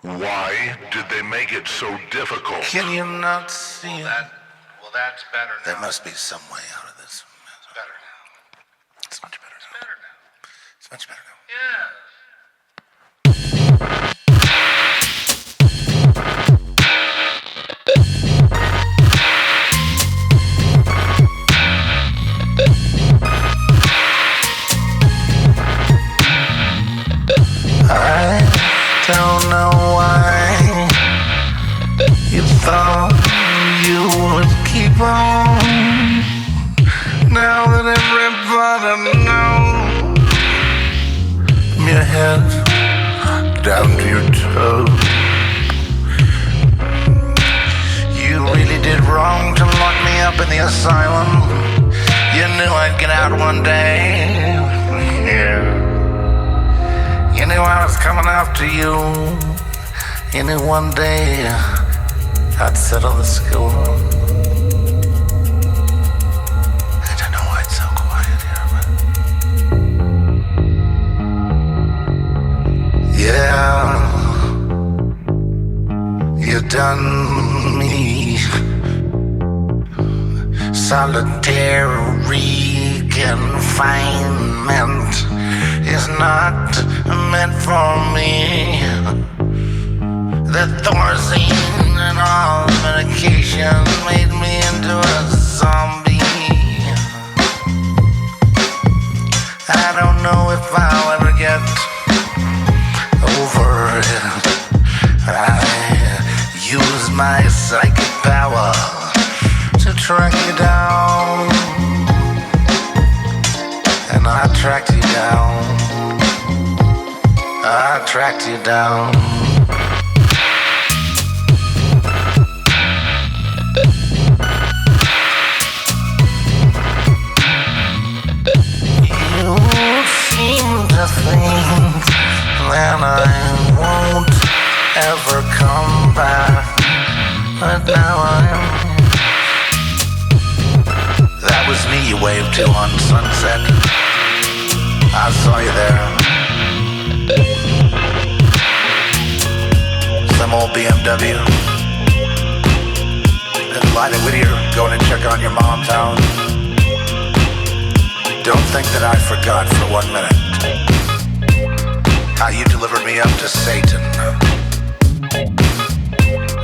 Why did they make it so difficult? Can you not see it? That's better now. There must be some way out of this. It's better now. It's much better now. Better now. It's much better now. Yeah. I don't know why you thought you would keep on. Now that everybody knows, from your head down to your toes, you really did wrong to lock me up in the asylum. You knew I'd get out one day. Yeah. You knew I was coming after you. You knew one day I'd settle the score. I don't know why it's so quiet here, but yeah, you done me. Solitary confinement is not meant for me. The Thorazine and all medication made me into a zombie. I don't know if I'll ever get over it. I use my psychic power to track you down, and I tracked you down. I tracked you down. You seem to think that I won't ever come back, but now I'm. That was me you waved to on Sunset. I saw you there. Some old BMW. And Lida Whittier going to check on your mom's house. Don't think that I forgot for 1 minute how you delivered me up to Satan.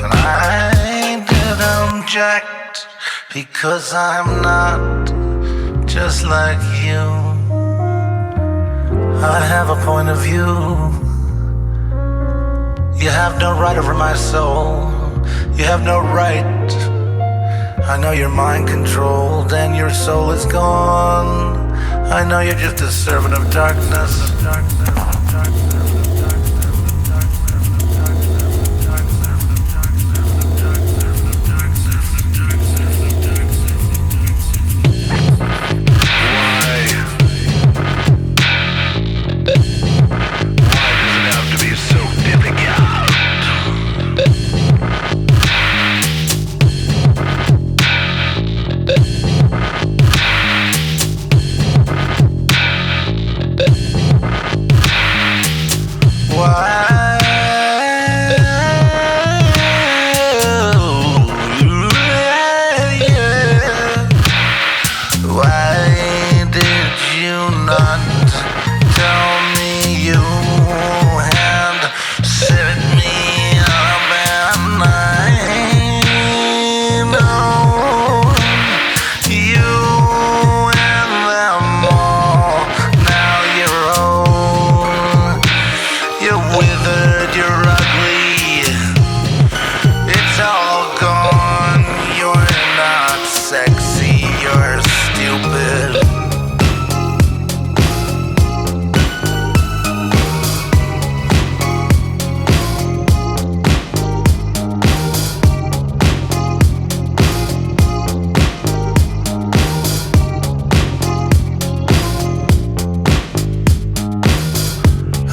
And I did object because I'm not just like you. I have a point of view. You have no right over my soul. You have no right. I know you're mind controlled and your soul is gone. I know you're just a servant of darkness.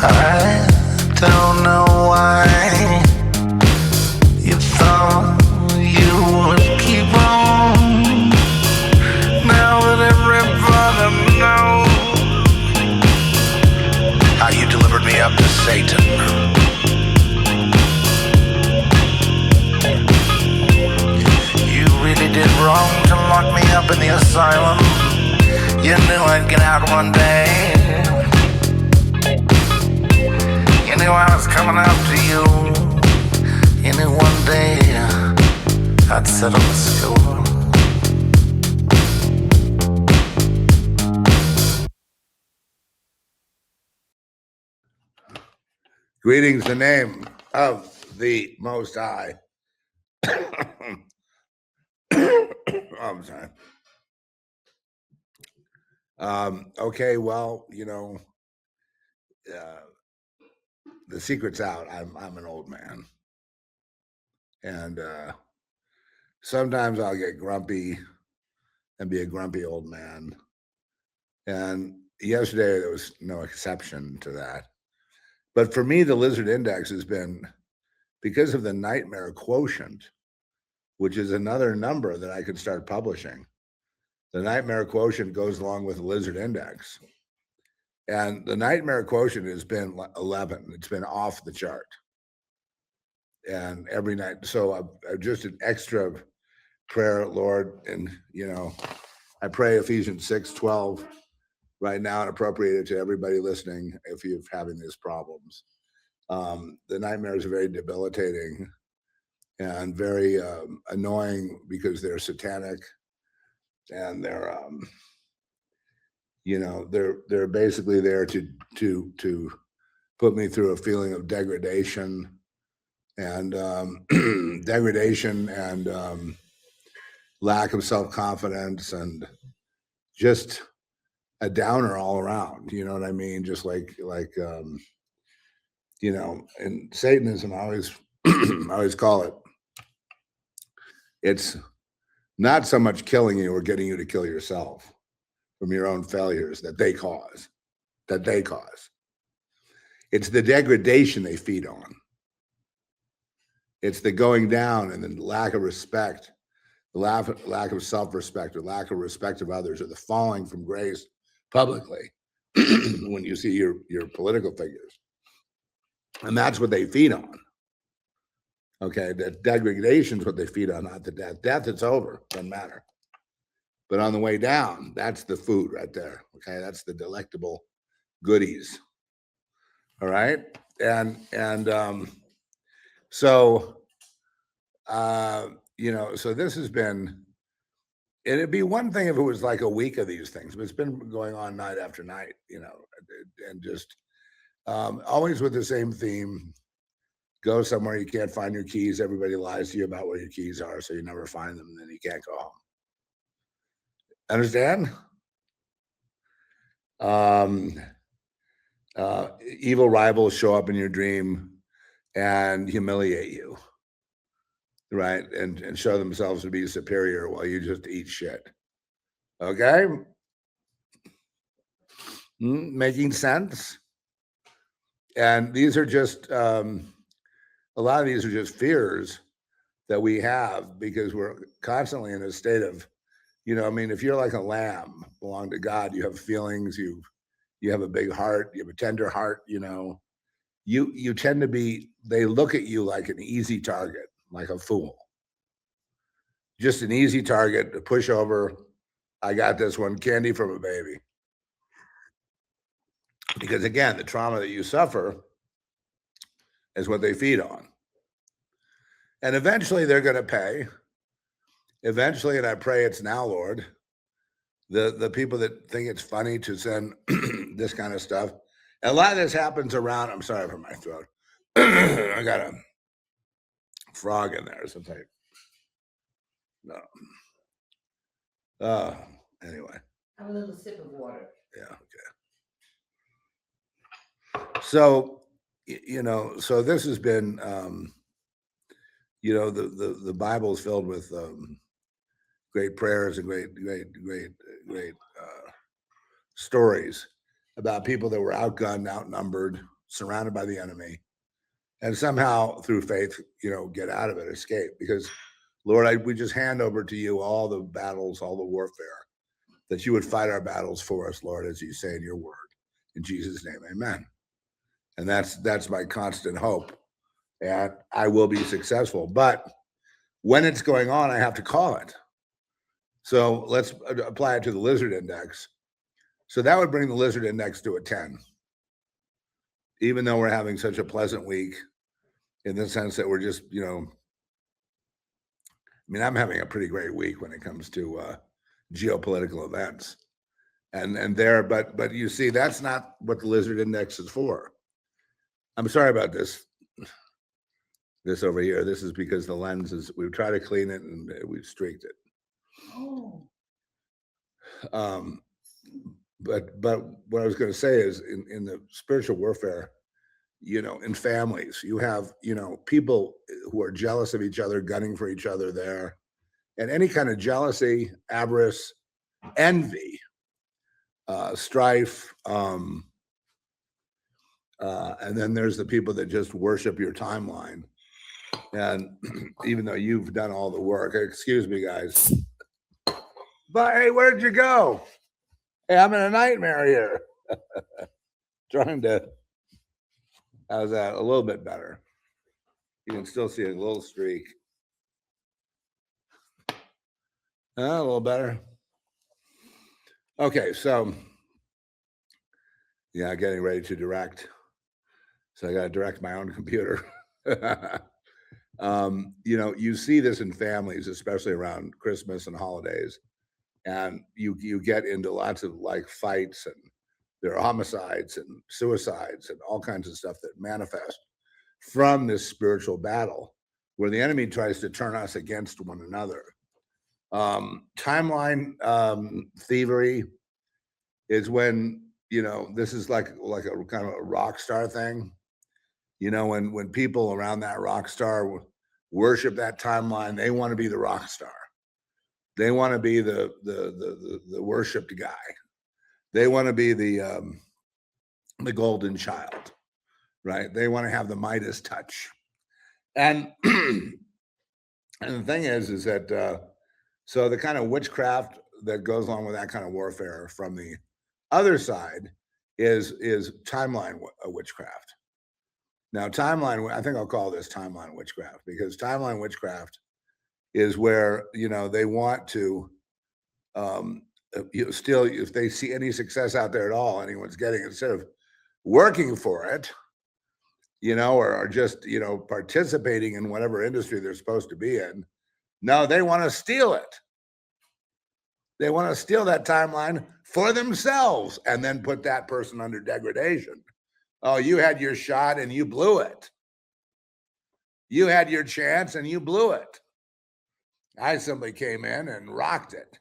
I don't know why asylum. You knew I'd get out one day. You knew I was coming after you. You knew one day I'd settle the score. Greetings in the name of the Most High. I'm sorry. Okay, well, the secret's out. I'm an old man, and sometimes I'll get grumpy and be a grumpy old man. And yesterday there was no exception to that. But for me, the lizard index has been because of the nightmare quotient, which is another number that I could start publishing. The nightmare quotient goes along with the lizard index. And the nightmare quotient has been 11. It's been off the chart. And every night, so I've just an extra prayer, Lord, and I pray Ephesians 6:12 right now and appropriate it to everybody listening if you're having these problems. The nightmares are very debilitating and very annoying because they're satanic, and they're they're basically there to put me through a feeling of degradation and degradation and lack of self-confidence and just a downer all around. You know what I mean? Just like in Satanism, I always I always call it, it's not so much killing you or getting you to kill yourself from your own failures that they cause. It's the degradation they feed on. It's the going down and the lack of respect, the lack of self-respect, or lack of respect of others, or the falling from grace publicly when you see your political figures. And that's what they feed on. Okay, the degradation is what they feed on, not the death. Death, it's over, doesn't matter. But on the way down, that's the food right there. Okay, that's the delectable goodies. All right, and so so this has been. It'd be one thing if it was like a week of these things, but it's been going on night after night, and just always with the same theme. Go somewhere, you can't find your keys. Everybody lies to you about where your keys are, so you never find them, and then you can't go home. Understand? Evil rivals show up in your dream and humiliate you, right? And show themselves to be superior while you just eat shit. Okay? Making sense? And these are just a lot of these are just fears that we have because we're constantly in a state of, if you're like a lamb, belong to God, you have feelings, you have a big heart, you have a tender heart, you tend to be, they look at you like an easy target, like a fool. Just an easy target to push over. I got this one, candy from a baby. Because again, the trauma that you suffer is what they feed on. And eventually they're going to pay. Eventually, and I pray it's now, Lord, the people that think it's funny to send this kind of stuff. And a lot of this happens around, I'm sorry for my throat. I got a frog in there. Anyway. Have a little sip of water. Yeah, okay. So, so this has been, the Bible is filled with great prayers and great stories about people that were outgunned, outnumbered, surrounded by the enemy, and somehow through faith, get out of it, escape. Because, Lord, we just hand over to you all the battles, all the warfare, that you would fight our battles for us, Lord, as you say in your word. In Jesus' name, amen. And that's my constant hope. And I will be successful. But when it's going on, I have to call it. So let's apply it to the lizard index. So that would bring the lizard index to a 10, even though we're having such a pleasant week in the sense that we're just, I mean, I'm having a pretty great week when it comes to geopolitical events. But you see, that's not what the lizard index is for. I'm sorry about this over here. This is because the lens is, we've tried to clean it and we've streaked it. Oh, But what I was going to say is in the spiritual warfare, in families, you have, people who are jealous of each other, gunning for each other there, and any kind of jealousy, avarice, envy, strife, and then there's the people that just worship your timeline. And even though you've done all the work, excuse me, guys, but hey, where'd you go? Hey, I'm in a nightmare here. How's that? A little bit better. You can still see a little streak. A little better. Okay, so yeah, getting ready to direct. So I got to direct my own computer. You see this in families, especially around Christmas and holidays, and you get into lots of like fights, and there are homicides and suicides and all kinds of stuff that manifest from this spiritual battle where the enemy tries to turn us against one another. Timeline thievery is when, this is like a kind of a rock star thing. When people around that rock star worship that timeline, they want to be the rock star. They want to be the worshipped guy. They want to be the golden child, right? They want to have the Midas touch. And and the thing is that so the kind of witchcraft that goes along with that kind of warfare from the other side is timeline witchcraft. Now, I think I'll call this timeline witchcraft, because timeline witchcraft is where, they want to still, if they see any success out there at all, anyone's getting, instead of working for it, or just, participating in whatever industry they're supposed to be in, no, they want to steal it. They want to steal that timeline for themselves and then put that person under degradation. Oh, you had your shot and you blew it. You had your chance and you blew it. I simply came in and rocked it.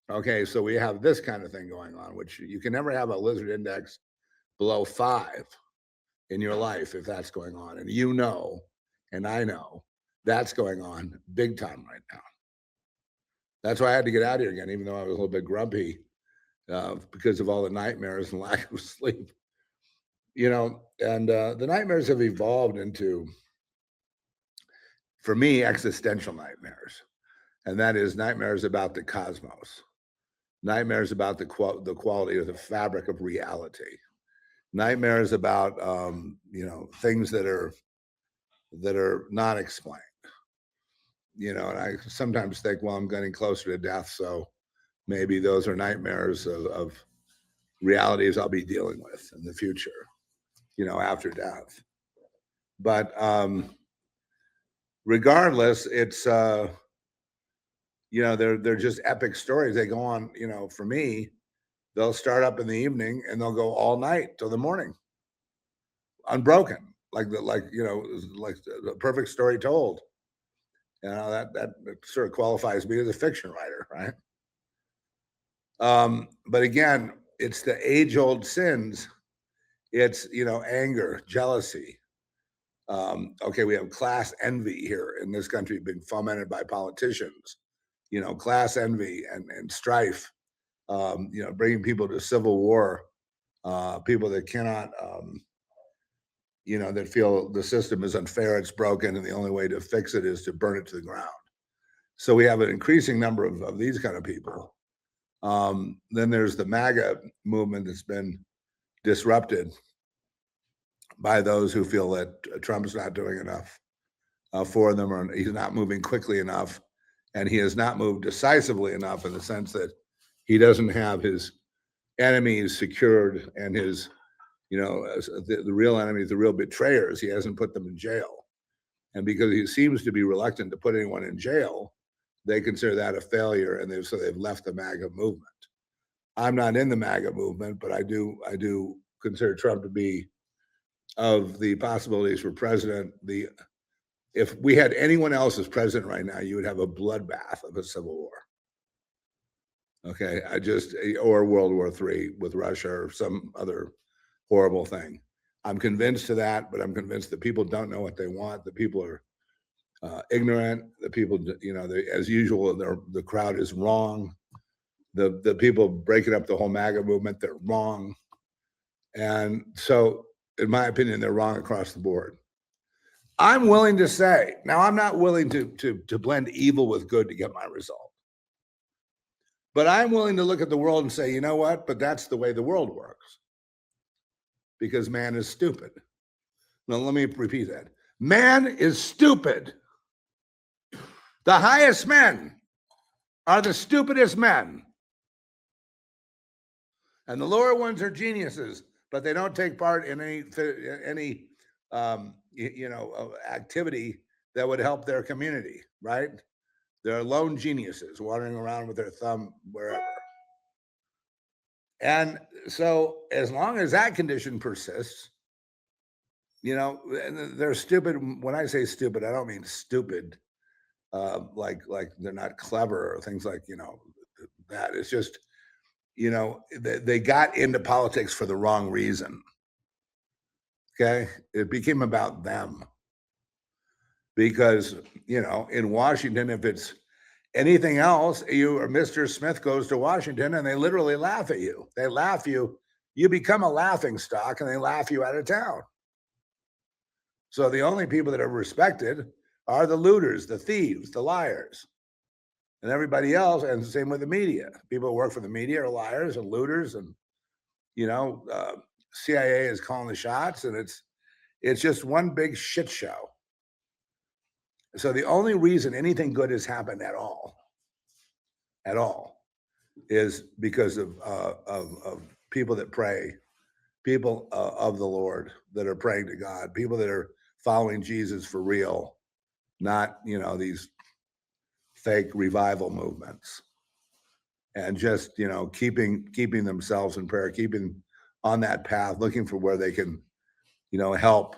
Okay, so we have this kind of thing going on, which you can never have a lizard index below 5 in your life if that's going on. And and I know that's going on big time right now. That's why I had to get out of here again, even though I was a little bit grumpy because of all the nightmares and lack of sleep. And the nightmares have evolved into, for me, existential nightmares. And that is nightmares about the cosmos, nightmares about the quality of the fabric of reality, nightmares about, things that are not explained. And I sometimes think, well, I'm getting closer to death, so maybe those are nightmares of realities I'll be dealing with in the future, after death. But regardless, it's they're just epic stories. They go on, for me, they'll start up in the evening and they'll go all night till the morning, unbroken, like the perfect story told. That sort of qualifies me as a fiction writer, right? But again, it's the age-old sins. It's, anger, jealousy. Okay, we have class envy here in this country being fomented by politicians, class envy and strife, bringing people to civil war, people that cannot, that feel the system is unfair, it's broken, and the only way to fix it is to burn it to the ground. So we have an increasing number of these kind of people. Then there's the MAGA movement that's been disrupted by those who feel that Trump's not doing enough for them, or he's not moving quickly enough, And he has not moved decisively enough in the sense that he doesn't have his enemies secured and his, the real enemies, the real betrayers, he hasn't put them in jail. And because he seems to be reluctant to put anyone in jail, they consider that a failure, and they've left the MAGA movement. I'm not in the MAGA movement, but I do consider Trump to be, of the possibilities for president, if we had anyone else as president right now, you would have a bloodbath of a civil war. Okay, or World War III with Russia or some other horrible thing. I'm convinced of that, but I'm convinced that people don't know what they want. The people are ignorant. The people, as usual, the crowd is wrong. The people breaking up the whole MAGA movement, they're wrong. And so, in my opinion, they're wrong across the board. I'm willing to say, now I'm not willing to blend evil with good to get my result. But I'm willing to look at the world and say, you know what? But that's the way the world works. Because man is stupid. Now, let me repeat that. Man is stupid. The highest men are the stupidest men. And the lower ones are geniuses, but they don't take part in any activity that would help their community, right? They're lone geniuses wandering around with their thumb wherever. And so as long as that condition persists, they're stupid. When I say stupid, I don't mean stupid, like they're not clever or things like, that. It's just, they got into politics for the wrong reason. Okay. It became about them. Because, in Washington, if it's anything else, you or Mr. Smith goes to Washington and they literally laugh at you. They laugh you. You become a laughing stock and they laugh you out of town. So the only people that are respected are the looters, the thieves, the liars, and everybody else. And the same with the media. People who work for the media are liars and looters, and CIA is calling the shots, and it's just one big shit show. So the only reason anything good has happened at all, is because of people that pray, people of the Lord that are praying to God, people that are following Jesus for real, not these fake revival movements, and just keeping themselves in prayer, keeping on that path, looking for where they can help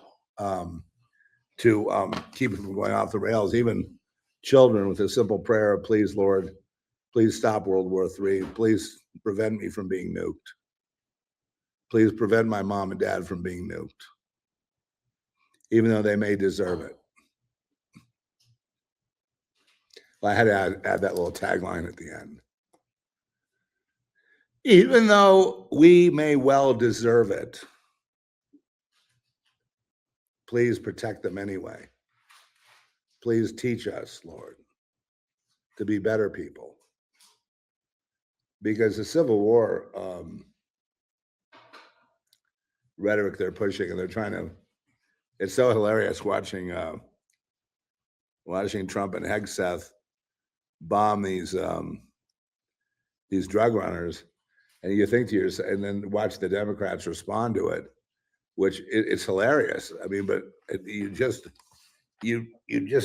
to keep it from going off the rails. Even children with a simple prayer, please, Lord, please stop World War III. Please prevent me from being nuked. Please prevent my mom and dad from being nuked, even though they may deserve it. I had to add that little tagline at the end. Even though we may well deserve it, please protect them anyway. Please teach us, Lord, to be better people. Because the Civil War rhetoric they're pushing, and they're trying to, it's so hilarious watching Trump and Hegseth bomb these drug runners, and you think to yourself, and then watch the Democrats respond to it, which it's hilarious. I mean, but you just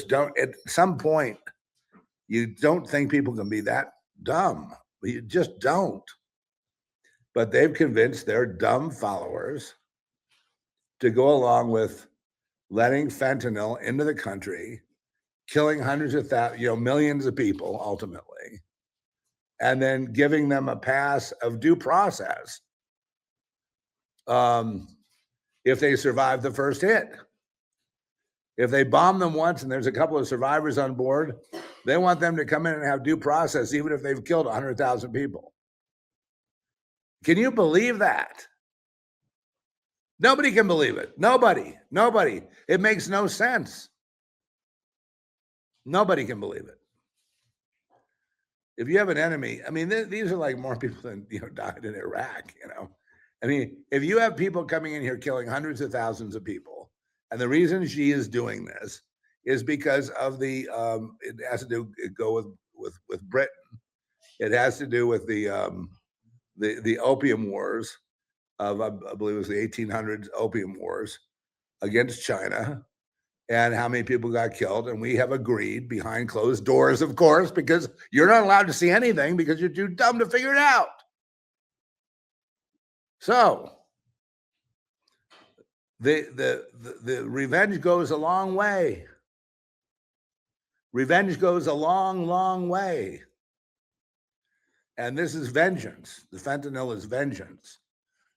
don't, at some point, you don't think people can be that dumb. You just don't. But they've convinced their dumb followers to go along with letting fentanyl into the country, killing hundreds of thousands, millions of people ultimately, and then giving them a pass of due process if they survive the first hit. If they bomb them once and there's a couple of survivors on board, they want them to come in and have due process, even if they've killed 100,000 people. Can you believe that? Nobody can believe it. Nobody. It makes no sense. Nobody can believe it. If you have an enemy, I mean, these are like more people than died in Iraq. I mean, if you have people coming in here killing hundreds of thousands of people, and the reason she is doing this is because of it has to go with with Britain. It has to do with the opium wars of, I believe it was the 1800s opium wars against China, and how many people got killed. And we have agreed behind closed doors, of course, because you're not allowed to see anything because you're too dumb to figure it out. So the revenge goes a long way. Revenge goes a long, long way. And this is vengeance. The fentanyl is vengeance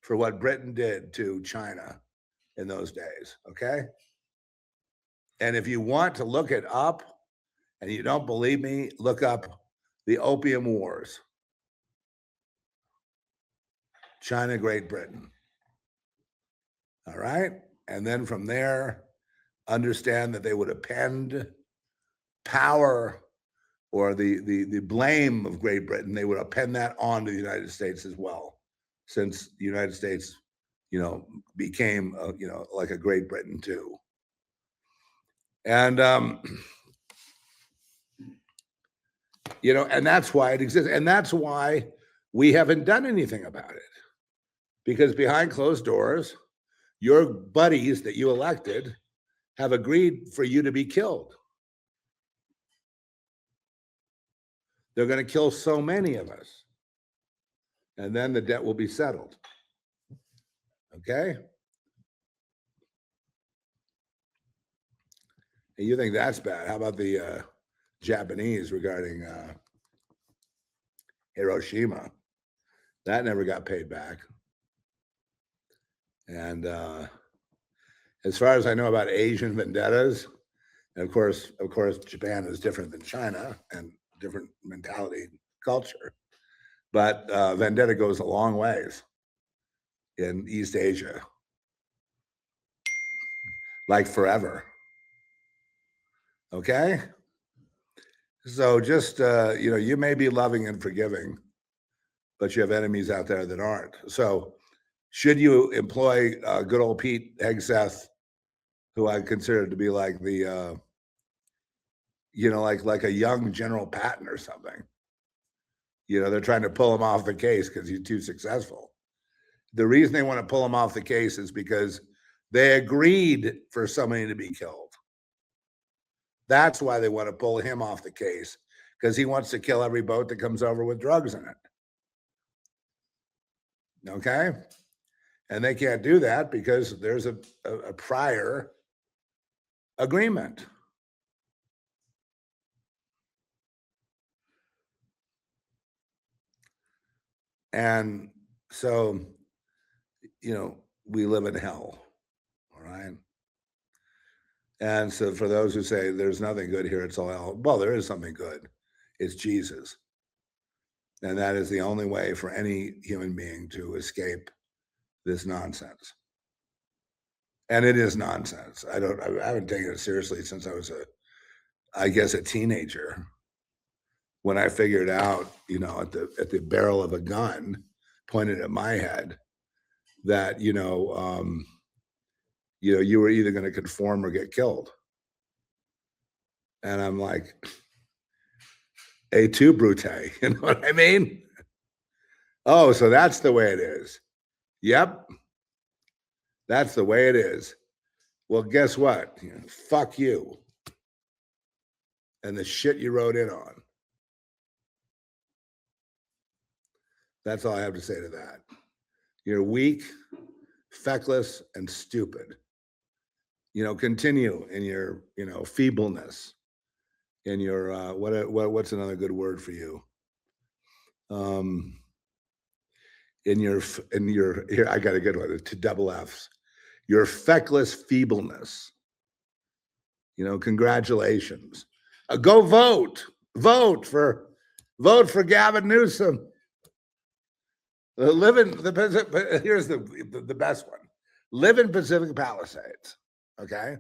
for what Britain did to China in those days, okay? And if you want to look it up and you don't believe me, look up the Opium Wars. China, Great Britain. All right? And then from there, understand that they would append power or the blame of Great Britain, they would append that onto the United States as well, since the United States, became, like a Great Britain too. And, and that's why it exists. And that's why we haven't done anything about it. Because behind closed doors, your buddies that you elected have agreed for you to be killed. They're going to kill so many of us. And then the debt will be settled. Okay? And you think that's bad. How about the Japanese regarding Hiroshima? That never got paid back. And as far as I know about Asian vendettas, and of course, Japan is different than China and different mentality, culture. But vendetta goes a long ways in East Asia, like forever. Okay? So just, you may be loving and forgiving, but you have enemies out there that aren't. So should you employ good old Pete Hegseth, who I consider to be like the, like a young General Patton or something? They're trying to pull him off the case because he's too successful. The reason they want to pull him off the case is because they agreed for somebody to be killed. That's why they want to pull him off the case, because he wants to kill every boat that comes over with drugs in it. Okay? And they can't do that because there's a prior agreement. And so, we live in hell. All right? And so for those who say there's nothing good here, it's all hell. Well, there is something good. It's Jesus. And that is the only way for any human being to escape this nonsense. And it is nonsense. I haven't taken it seriously since I was a teenager, when I figured out, at the barrel of a gun pointed at my head that, you were either going to conform or get killed. And I'm like, et tu, Brute, you know what I mean? Oh, so that's the way it is. Yep. That's the way it is. Well, guess what? Fuck you. And the shit you wrote in on. That's all I have to say to that. You're weak, feckless, and stupid. Continue in your, feebleness, in your, what's another good word for you? In your, here, I got a good one, 2 double F's. Your feckless feebleness. Congratulations. Go vote. Vote for Gavin Newsom. Here's the best one. Live in Pacific Palisades, okay?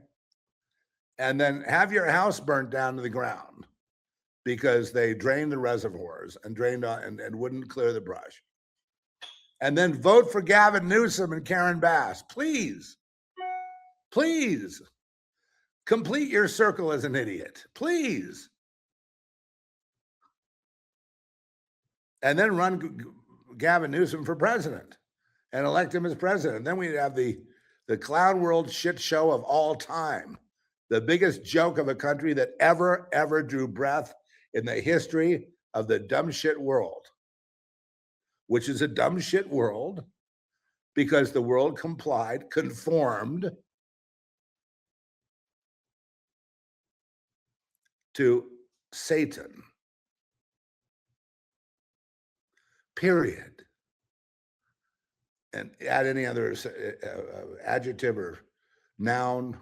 And then have your house burnt down to the ground because they drained the reservoirs and and wouldn't clear the brush. And then vote for Gavin Newsom and Karen Bass. Please. Please. Complete your circle as an idiot. Please. and then run Gavin Newsom for president and elect him as president. Then we'd have the clown world shit show of all time, the biggest joke of a country that ever drew breath in the history of the dumb shit world, which is a dumb shit world because the world conformed to Satan. Period. And add any other adjective or noun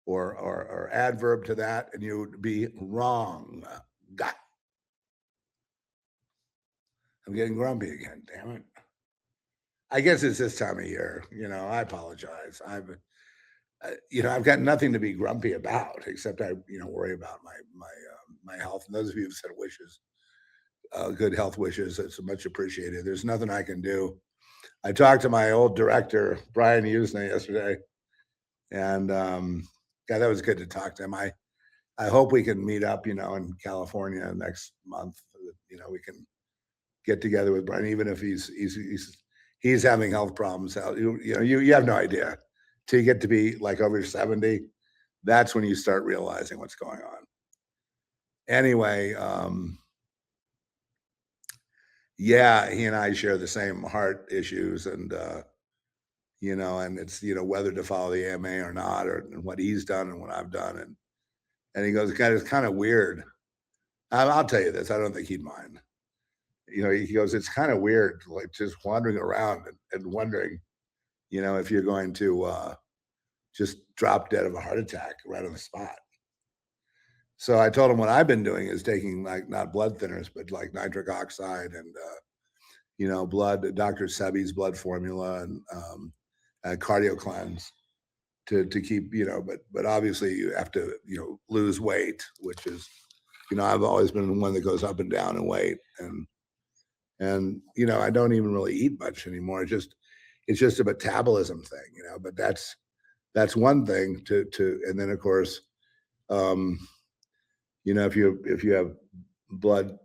or adverb to that, and you would be wrong. God. I'm getting grumpy again, damn it. I guess it's this time of year. I apologize. I've got nothing to be grumpy about, except I worry about my health. And those of you who've said wishes, good health wishes, it's much appreciated. There's nothing I can do. I talked to my old director, Brian Usna, yesterday, and God, that was good to talk to him. I hope we can meet up, in California next month. We can get together with Brian, even if he's having health problems. You have no idea till you get to be like over 70. That's when you start realizing what's going on. Anyway, yeah, he and I share the same heart issues, and and it's whether to follow the AMA or not, or what he's done and what I've done, and he goes, God, it's kind of weird. I'll tell you this, I don't think he'd mind. He goes, it's kind of weird, like just wandering around and wondering, if you're going to just drop dead of a heart attack right on the spot. So I told him what I've been doing is taking like not blood thinners, but like nitric oxide and blood, Dr. Sebi's blood formula and cardio cleanse to keep, but obviously you have to, lose weight, which is, I've always been the one that goes up and down in weight, and I don't even really eat much anymore. It's just a metabolism thing, but that's one thing to, and then of course, if you have blood,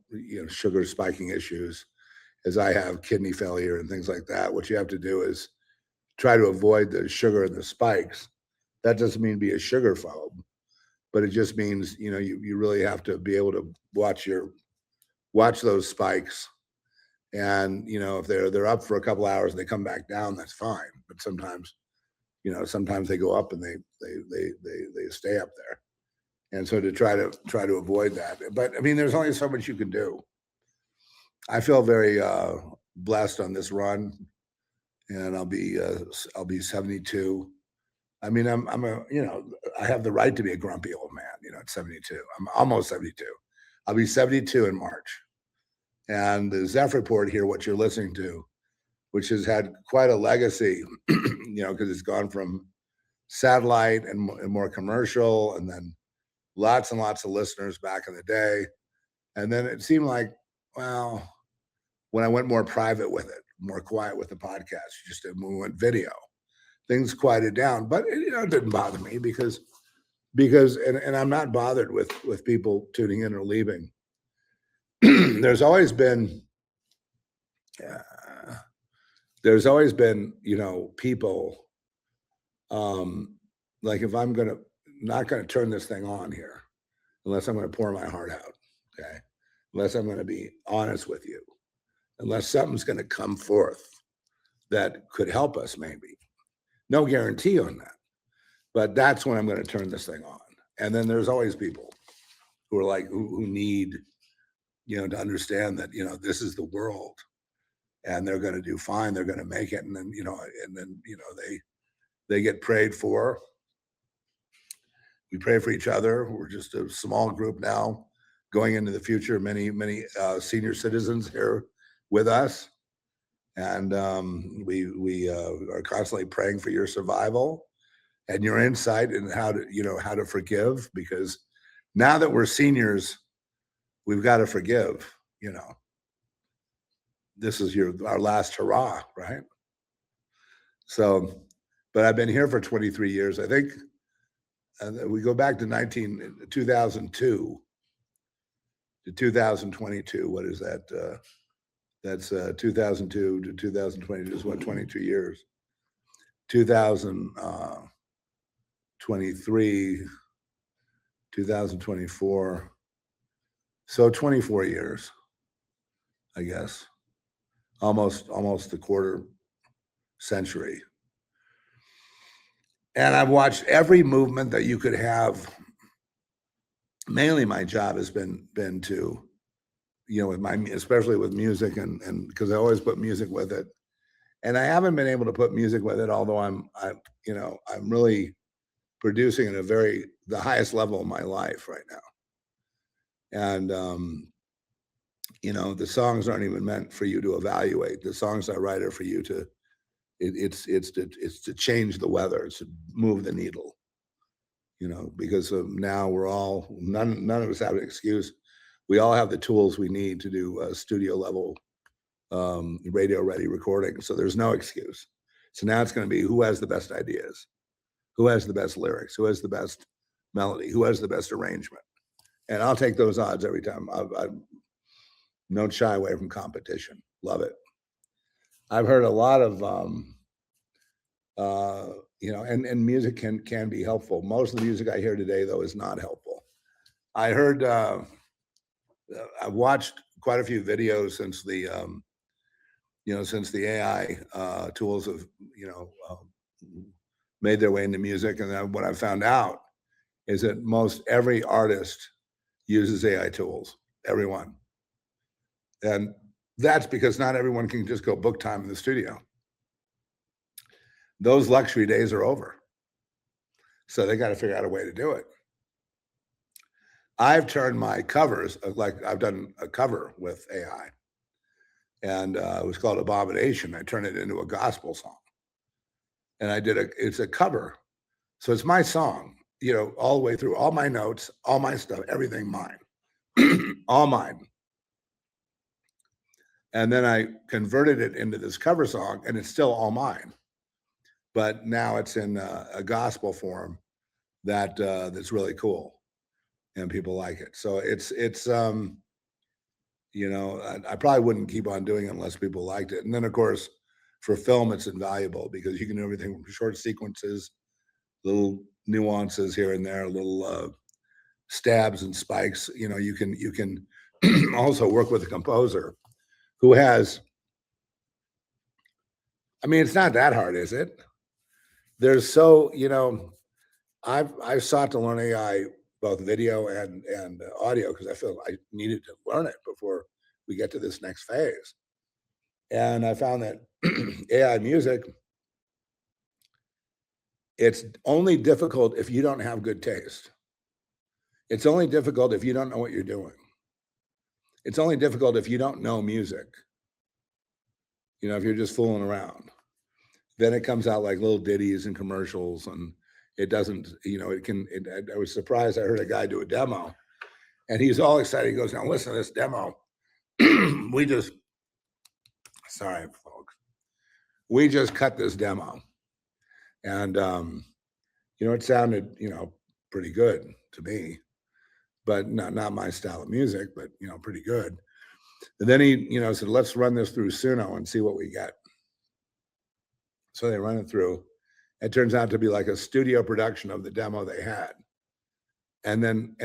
sugar spiking issues, as I have, kidney failure and things like that, what you have to do is try to avoid the sugar and the spikes. That doesn't mean be a sugar phobe, but it just means, you really have to be able to watch those spikes. And, if they're up for a couple hours and they come back down, that's fine. But sometimes they go up and they stay up there. And so to try to avoid that. But I mean, there's only so much you can do. I feel very blessed on this run, and I'll be 72. I mean, I have the right to be a grumpy old man, at 72. I'm almost 72. I'll be 72 in March. And the Zeph Report here, what you're listening to, which has had quite a legacy, because it's gone from satellite and more commercial, and then lots and lots of listeners back in the day. And then it seemed like, well, when I went more private with it, more quiet with the podcast, just when we went video, things quieted down. But it didn't bother me because and I'm not bothered with people tuning in or leaving. There's always been people, like if I'm not gonna turn this thing on here unless I'm gonna pour my heart out, okay? Unless I'm gonna be honest with you, unless something's gonna come forth that could help us, maybe. No guarantee on that, but that's when I'm gonna turn this thing on. And then there's always people who are like, who need, to understand that, this is the world, and they're going to do fine. They're going to make it. And then, they get prayed for. We pray for each other. We're just a small group now going into the future. Many senior citizens here with us. And we are constantly praying for your survival and your insight and how to forgive, because now that we're seniors, we've got to forgive, This is our last hurrah, right? So, but I've been here for 23 years. I think we go back to 2002 to 2022. What is that? That's 2002 to 2022 is what, 22 years. 2023, 2024. So 24 years, I guess. Almost a quarter century. And I've watched every movement that you could have. Mainly my job has been to, with especially with music and because I always put music with it. And I haven't been able to put music with it, although I'm really producing at the highest level of my life right now. And the songs aren't even meant for you to evaluate. The songs I write are for you to, it's to change the weather, it's to move the needle. Because now we're all none of us have an excuse. We all have the tools we need to do studio level radio ready recording. So there's no excuse. So now it's going to be who has the best ideas, who has the best lyrics, who has the best melody, who has the best arrangement. And I'll take those odds every time. I don't shy away from competition. Love it. I've heard a lot of, and music can be helpful. Most of the music I hear today, though, is not helpful. I heard, I've watched quite a few videos since the AI tools have, made their way into music. And then what I found out is that most every artist uses AI tools, everyone. And that's because not everyone can just go book time in the studio. Those luxury days are over. So they got to figure out a way to do it. I've turned my covers, like I've done a cover with AI, and it was called Abomination. I turned it into a gospel song. And it's a cover. So it's my song, all the way through, all my notes, all my stuff, everything mine, all mine. And then I converted it into this cover song, and it's still all mine. But now it's in a gospel form that's really cool, and people like it. So it's I probably wouldn't keep on doing it unless people liked it. And then of course, for film, it's invaluable because you can do everything from short sequences, little nuances here and there, little stabs and spikes. You can also work with a composer who has. I mean, it's not that hard, is it? There's I've sought to learn AI, both video and audio, because I feel I needed to learn it before we get to this next phase. And I found that AI music, it's only difficult if you don't have good taste. It's only difficult if you don't know what you're doing. It's only difficult if you don't know music. If you're just fooling around, then it comes out like little ditties and commercials, and it doesn't, I was surprised. I heard a guy do a demo and he's all excited. He goes, now listen to this demo. Sorry, folks. We just cut this demo. And, it sounded, pretty good to me, but not my style of music, but, pretty good. And then he, said, let's run this through Suno and see what we get. So they run it through. It turns out to be like a studio production of the demo they had. And then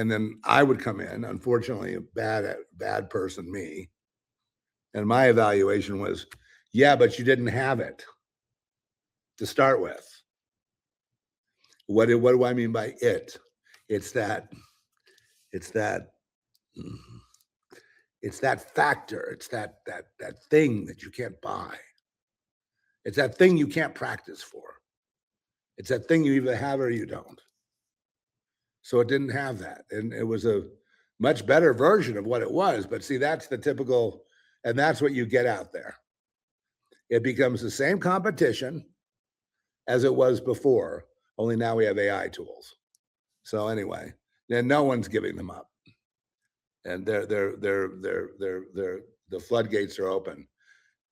I would come in, unfortunately, a bad person, me. And my evaluation was, yeah, but you didn't have it to start with. What do I mean by it? It's that factor. It's that thing that you can't buy. It's that thing you can't practice for. It's that thing you either have or you don't. So it didn't have that. And it was a much better version of what it was. But see, that's the typical, and that's what you get out there. It becomes the same competition as it was before, only now we have AI tools. So anyway, then no one's giving them up. And the floodgates are open.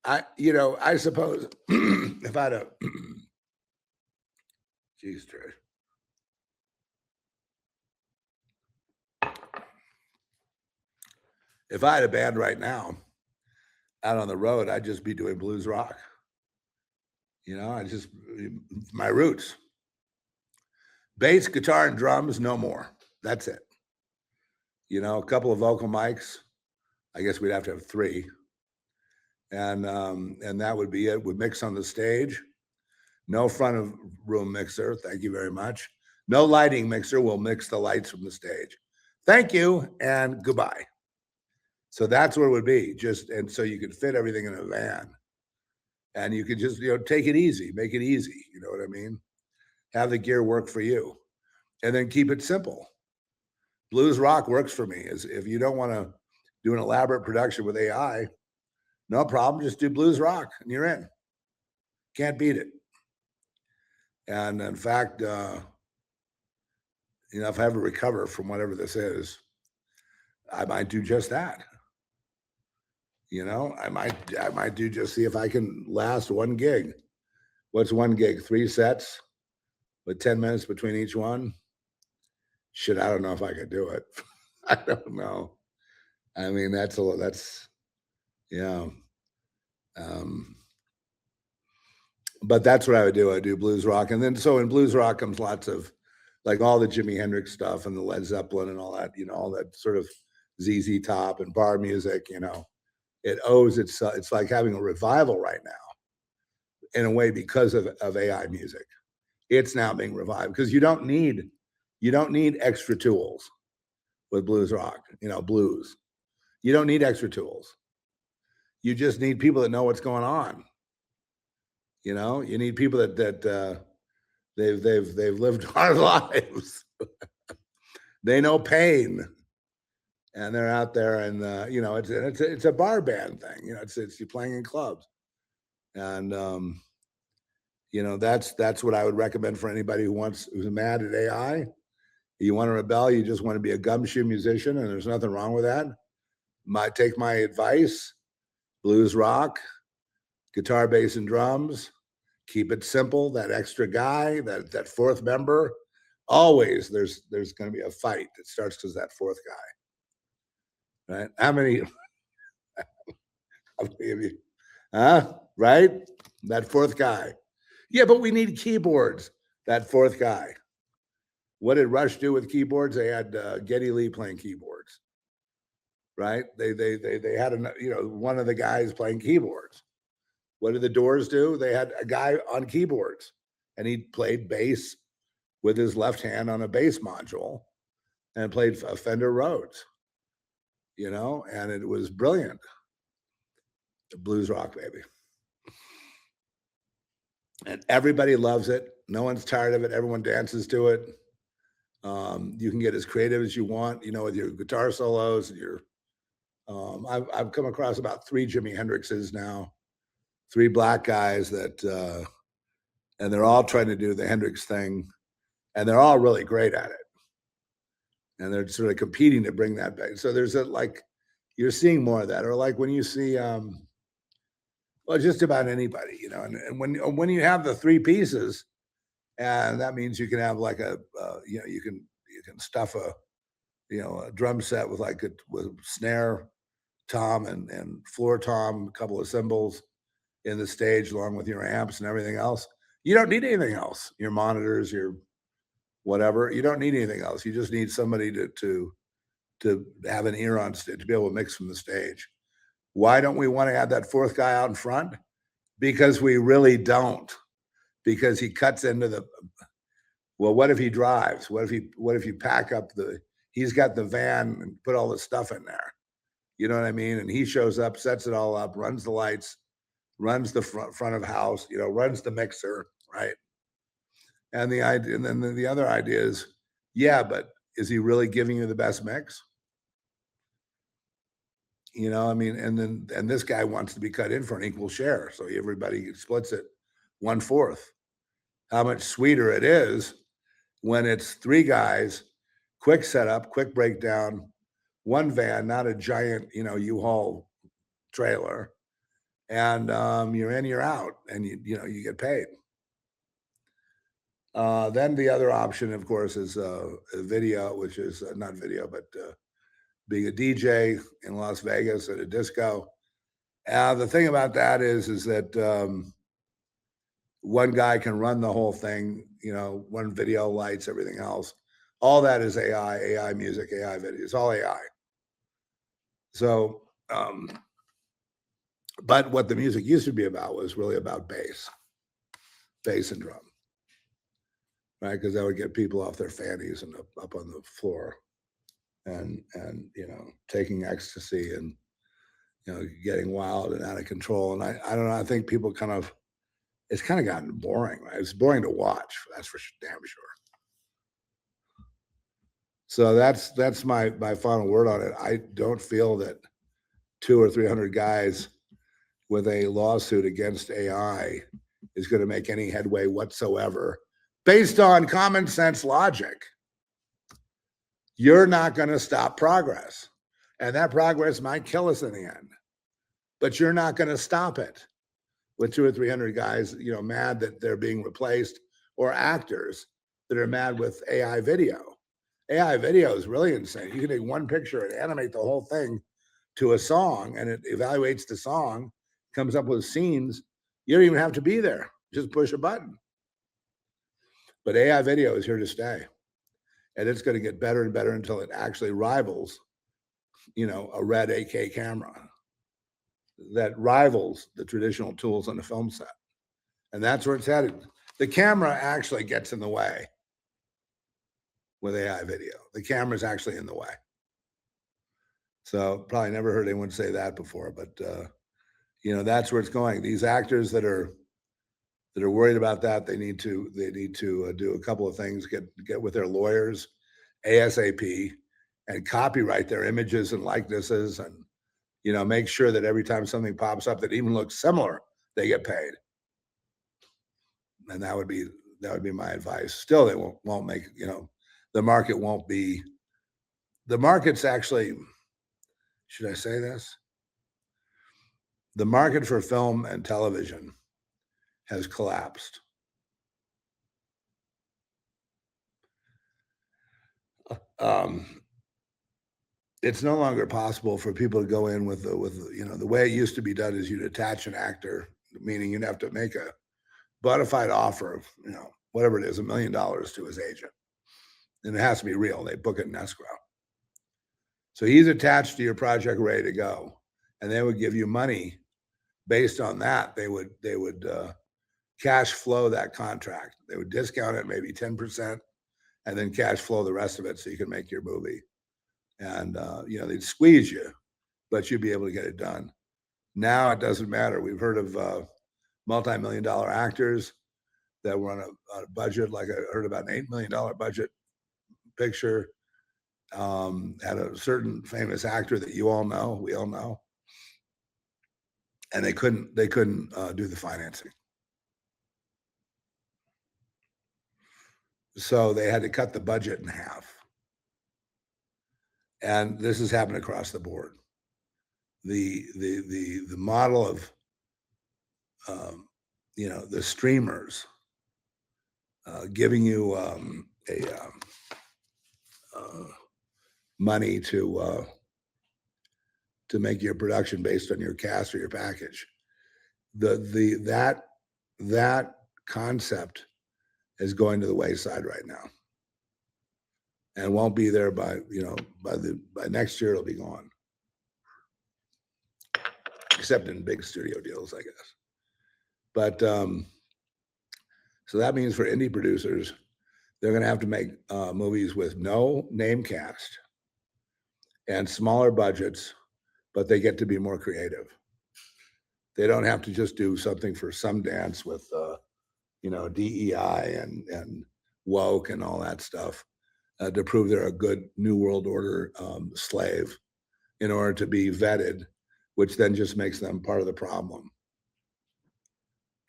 I suppose if I'd have, geez, Trish. If I had a band right now, out on the road, I'd just be doing blues rock. My roots. Bass, guitar, and drums, no more. That's it. A couple of vocal mics. I guess we'd have to have 3. And that would be it. Would mix on the stage. No front of room mixer. Thank you very much. No lighting mixer. We'll mix the lights from the stage. Thank you and goodbye. So that's what it would be. And so you could fit everything in a van. And you could just, take it easy, make it easy. You know what I mean? Have the gear work for you. And then keep it simple. Blues rock works for me. Is if you don't want to do an elaborate production with AI, no problem. Just do blues rock and you're in. Can't beat it. And in fact, if I ever recover from whatever this is, I might do just that. I might do just see if I can last 1 gig. What's 1 gig? 3 sets with 10 minutes between each one. Shit, I don't know if I could do it. I don't know. I mean, but that's what I would do. I do blues rock. And then, so in blues rock comes lots of, like, all the Jimi Hendrix stuff and the Led Zeppelin and all that, all that sort of ZZ Top and bar music, it owes it's like having a revival right now in a way because of AI music. It's now being revived because you don't need extra tools with blues rock, blues. You don't need extra tools. You just need people that know what's going on. You need people that they've lived hard lives. They know pain, and they're out there, and it's a bar band thing. It's you're playing in clubs, and that's what I would recommend for anybody who's mad at AI. You want to rebel, you just want to be a gumshoe musician, and there's nothing wrong with that. Take my advice: blues rock, guitar, bass, and drums. Keep it simple. That extra guy, that fourth member, always there's going to be a fight that starts because that fourth guy, right? How many of you? Right? That fourth guy. Yeah, but we need keyboards. That fourth guy. What did Rush do with keyboards? They had Geddy Lee playing keyboards, right? They had one of the guys playing keyboards. What did the Doors do? They had a guy on keyboards, and he played bass with his left hand on a bass module, and played Fender Rhodes. And it was brilliant. The blues rock, baby. And everybody loves it. No one's tired of it. Everyone dances to it. You can get as creative as you want, with your guitar solos and your. I've come across about 3 Jimi Hendrixes now, 3 black guys that, and they're all trying to do the Hendrix thing, and they're all really great at it. And they're sort of competing to bring that back. So there's you're seeing more of that, or like when you see, well, just about anybody, and when you have the 3 pieces, and that means you can have like you can stuff a drum set with with snare tom and floor tom, a couple of cymbals in the stage along with your amps and everything else. You don't need anything else. Your monitors, your whatever. You don't need anything else. You just need somebody to have an ear on stage, to be able to mix from the stage. Why don't we want to have that fourth guy out in front? Because we really don't. Because he cuts into the. Well, what if he drives? What if you pack up he's got the van and put all the stuff in there? You know what I mean? And he shows up, sets it all up, runs the lights, runs the front of house, runs the mixer, right? And then the other idea is, yeah, but is he really giving you the best mix? And this guy wants to be cut in for an equal share, so everybody splits it 1/4. How much sweeter it is when it's 3 guys, quick setup, quick breakdown, 1 van, not a giant, U-Haul trailer, and you're in, you're out, and you get paid. Then the other option, of course, is video, which is not video, but being a DJ in Las Vegas at a disco The thing about that is that one guy can run the whole thing, one video, lights, everything else. All that is AI music, AI video. It's all AI. So, but what the music used to be about was really about bass and drum, right? Because that would get people off their fannies and up on the floor, and taking ecstasy and getting wild and out of control. And I don't know. I think people it's kind of gotten boring. Right? It's boring to watch. That's for damn sure. So that's my final word on it. I don't feel that 200 or 300 guys with a lawsuit against AI is going to make any headway whatsoever based on common sense logic. You're not going to stop progress, and that progress might kill us in the end, but you're not going to stop it with 200 or 300 guys, mad that they're being replaced, or actors that are mad with AI video. AI video is really insane. You can take one picture and animate the whole thing to a song, and it evaluates the song, comes up with scenes. You don't even have to be there. Just push a button. But AI video is here to stay. And it's going to get better and better until it actually rivals, a red 8K camera that rivals the traditional tools on the film set. And that's where it's headed. The camera actually gets in the way with AI video. The camera's actually in the way. So probably never heard anyone say that before, but that's where it's going. These actors that are worried about that, they need to do a couple of things. Get with their lawyers ASAP and copyright their images and likenesses, and make sure that every time something pops up that even looks similar, they get paid. And that would be my advice. Still, they won't make, the market won't be, the market's actually, should I say this? The market for film and television has collapsed. It's no longer possible for people to go in with the way it used to be done is you'd attach an actor, meaning you'd have to make a bona fide offer of, whatever it is, $1 million to his agent. And it has to be real. They book it in escrow. So he's attached to your project, ready to go. And they would give you money based on that. They would cash flow that contract. They would discount it maybe 10% and then cash flow the rest of it so you can make your movie. And, they'd squeeze you, but you'd be able to get it done. Now it doesn't matter. We've heard of multi-million-dollar actors that were on a budget, like I heard about an $8 million budget picture, had a certain famous actor that we all know, and they couldn't do the financing. So they had to cut the budget in half. And this has happened across the board. The model of the streamers giving you money to make your production based on your cast or your package. That concept is going to the wayside right now, and won't be there by next year. It'll be gone, except in big studio deals, I guess. But so that means for indie producers, they're going to have to make movies with no name cast and smaller budgets, but they get to be more creative. They don't have to just do something for some dance with DEI and woke and all that stuff to prove they're a good New World Order slave in order to be vetted, which then just makes them part of the problem.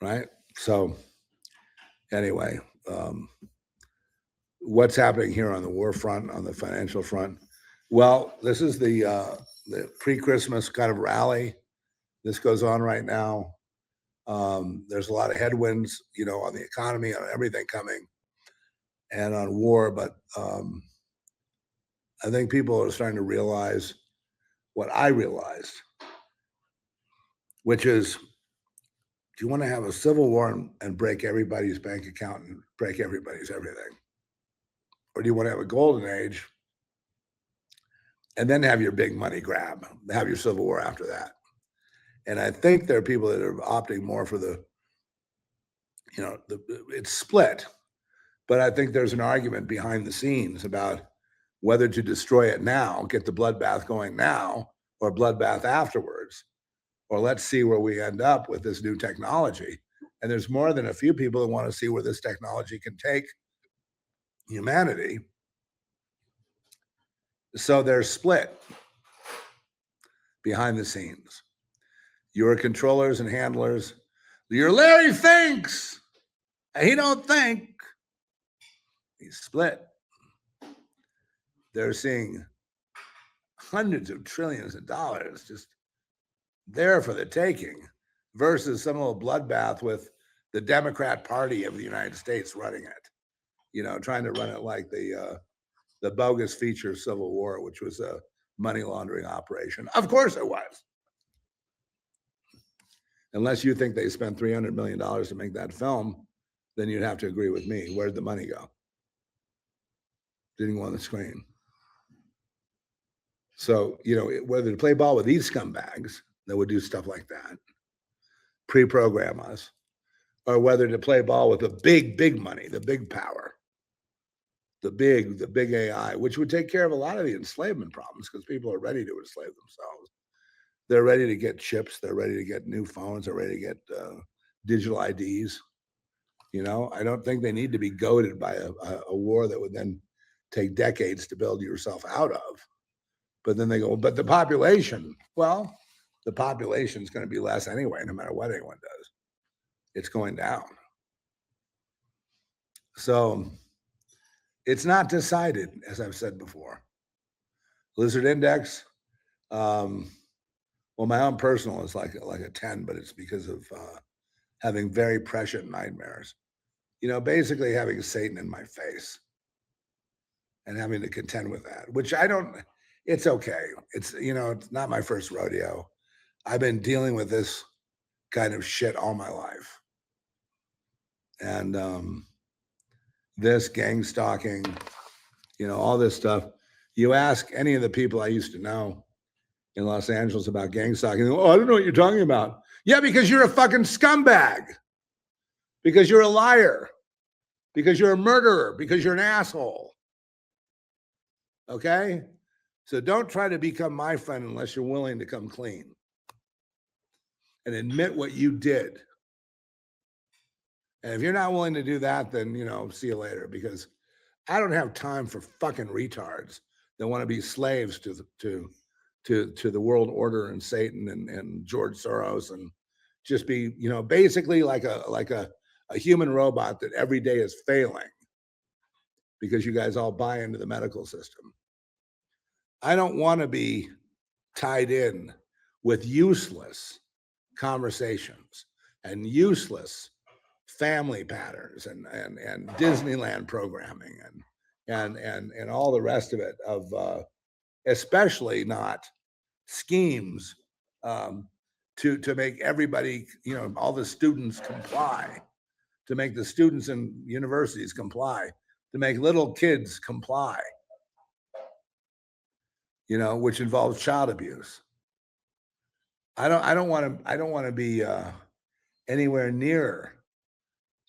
Right? So anyway, what's happening here on the war front, on the financial front? Well, this is the pre-Christmas kind of rally. This goes on right now. There's a lot of headwinds, on the economy, on everything coming, and on war. But I think people are starting to realize what I realized which is, do you want to have a civil war and break everybody's bank account and break everybody's everything? Or do you want to have a golden age and then have your big money grab, have your civil war after that? And I think there are people that are opting more for the, it's split. But I think there's an argument behind the scenes about whether to destroy it now, get the bloodbath going now, or bloodbath afterwards, or let's see where we end up with this new technology. And there's more than a few people that want to see where this technology can take humanity. So they're split behind the scenes. Your controllers and handlers, your Larry thinks, he don't think. He's split. They're seeing hundreds of trillions of dollars just there for the taking versus some little bloodbath with the Democrat Party of the United States running it, trying to run it like the bogus feature Civil War, which was a money laundering operation. Of course it was. Unless you think they spent $300 million to make that film, then you'd have to agree with me. Where'd the money go? Didn't go on the screen. So, whether to play ball with these scumbags that would do stuff like that, pre-program us, or whether to play ball with the big money, the big power, the big AI, which would take care of a lot of the enslavement problems because people are ready to enslave themselves. They're ready to get chips. They're ready to get new phones. They're ready to get digital IDs. I don't think they need to be goaded by a war that would then take decades to build yourself out of. But then they go, but the population, well, the population is going to be less anyway, no matter what anyone does. It's going down. So it's not decided, as I've said before. Lizard Index, well, my own personal is like a 10, but it's because of having very prescient nightmares. Basically having Satan in my face and having to contend with that, which it's okay. It's not my first rodeo. I've been dealing with this kind of shit all my life. And this gang stalking, all this stuff. You ask any of the people I used to know in Los Angeles about gang stalking, oh, I don't know what you're talking about. Yeah, because you're a fucking scumbag. Because you're a liar. Because you're a murderer. Because you're an asshole. Okay? So don't try to become my friend unless you're willing to come clean and admit what you did. And if you're not willing to do that, then, see you later, because I don't have time for fucking retards that want to be slaves to the world order and Satan and George Soros and just be, basically like a human robot that every day is failing because you guys all buy into the medical system. I don't want to be tied in with useless conversations and useless family patterns and Disneyland programming and all the rest of it, of especially not schemes to make everybody, all the students comply, to make the students in universities comply, to make little kids comply, which involves child abuse. I don't want to be anywhere near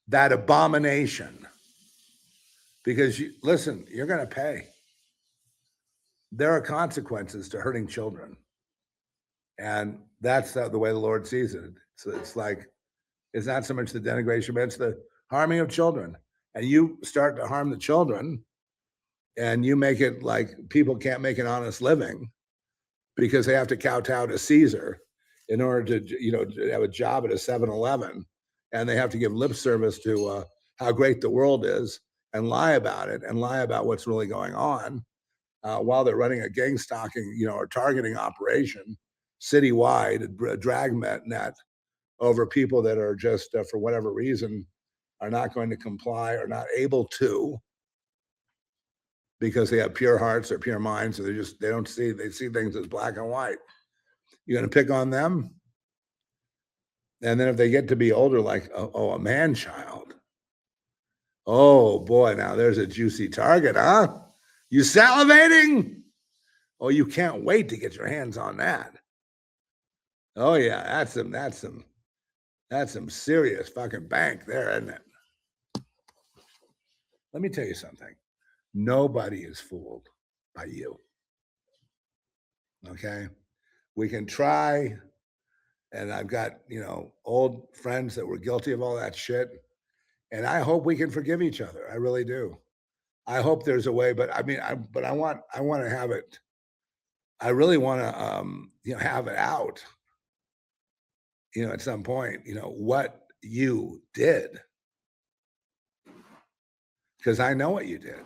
that abomination, because listen, you're going to pay. There are consequences to hurting children, and that's the way the Lord sees it. So it's like, it's not so much the denigration, but it's the harming of children. And you start to harm the children, and you make it like people can't make an honest living because they have to kowtow to Caesar in order to have a job at a 7-Eleven, and they have to give lip service to how great the world is and lie about it and lie about what's really going on while they're running a gang stalking, or targeting operation citywide, a dragnet over people that are just, for whatever reason, are not going to comply or not able to, because they have pure hearts or pure minds, so they see things as black and white. You're going to pick on them? And then if they get to be older, like, a man child. Oh boy, now there's a juicy target, huh? You salivating? Oh, you can't wait to get your hands on that. Oh yeah, that's some serious fucking bank there, isn't it? Let me tell you something. Nobody is fooled by you. Okay? We can try, and I've got, old friends that were guilty of all that shit, and I hope we can forgive each other. I really do. I hope there's a way, but I mean, I want to have it. I really want to, have it out, at some point, what you did, because I know what you did,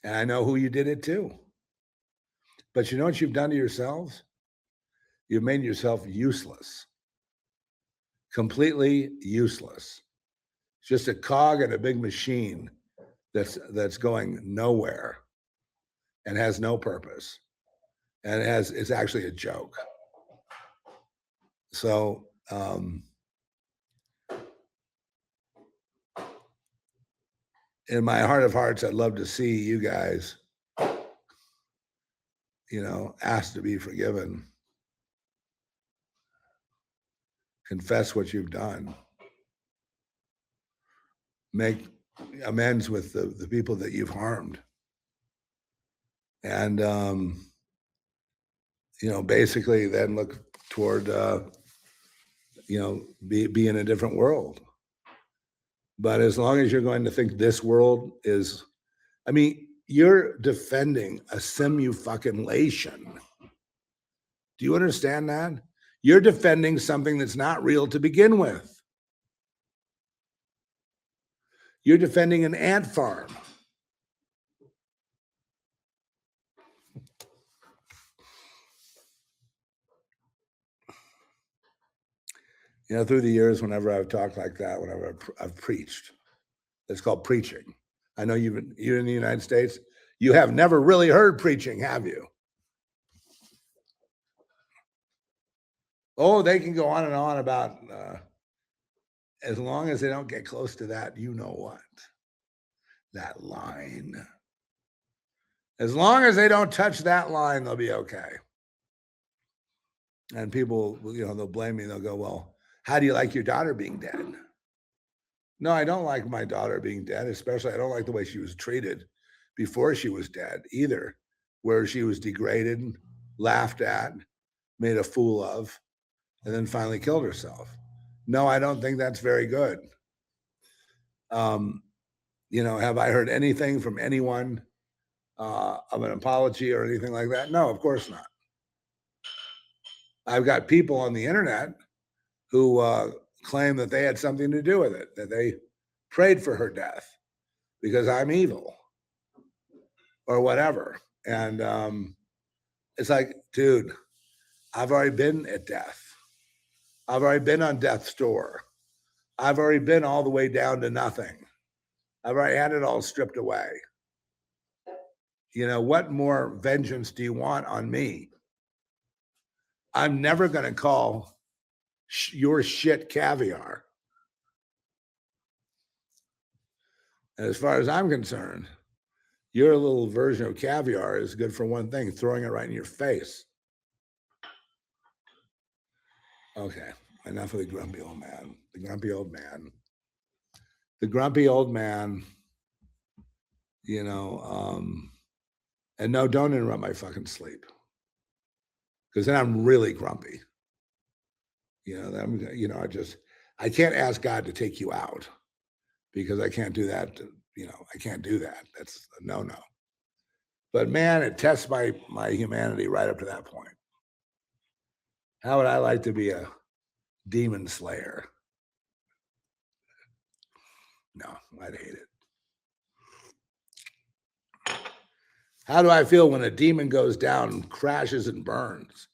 and I know who you did it to. But you know what you've done to yourselves? You've made yourself useless, completely useless. It's just a cog in a big machine that's going nowhere and has no purpose, and it's actually a joke. So in my heart of hearts, I'd love to see you guys, asked to be forgiven, confess what you've done, make amends with the people that you've harmed, and basically then look toward be in a different world. But as long as you're going to think this world is, I mean, you're defending a simu-fucking-lation. Do you understand that? You're defending something that's not real to begin with. You're defending an ant farm. Through the years, whenever I've talked like that, whenever I've preached, it's called preaching. I know you're in the United States. You have never really heard preaching, have you? Oh, they can go on and on about, as long as they don't get close to that, you know what? That line. As long as they don't touch that line, they'll be okay. And people, they'll blame me. They'll go, well, how do you like your daughter being dead? No, I don't like my daughter being dead, especially I don't like the way she was treated before she was dead either, where she was degraded, laughed at, made a fool of, and then finally killed herself. No, I don't think that's very good. Have I heard anything from anyone of an apology or anything like that? No, of course not. I've got people on the internet who claim that they had something to do with it, that they prayed for her death because I'm evil or whatever. And it's like, dude, I've already been at death. I've already been on death's door. I've already been all the way down to nothing. I've already had it all stripped away. What more vengeance do you want on me? I'm never going to call your shit caviar. And as far as I'm concerned, your little version of caviar is good for one thing, throwing it right in your face. Okay, enough of the grumpy old man. The grumpy old man. The grumpy old man, and no, don't interrupt my fucking sleep. Because then I'm really grumpy. I can't ask God to take you out because I can't do that. I can't do that. That's a no-no. But man, it tests my humanity right up to that point. How would I like to be a demon slayer? No, I'd hate it. How do I feel when a demon goes down, crashes, and burns?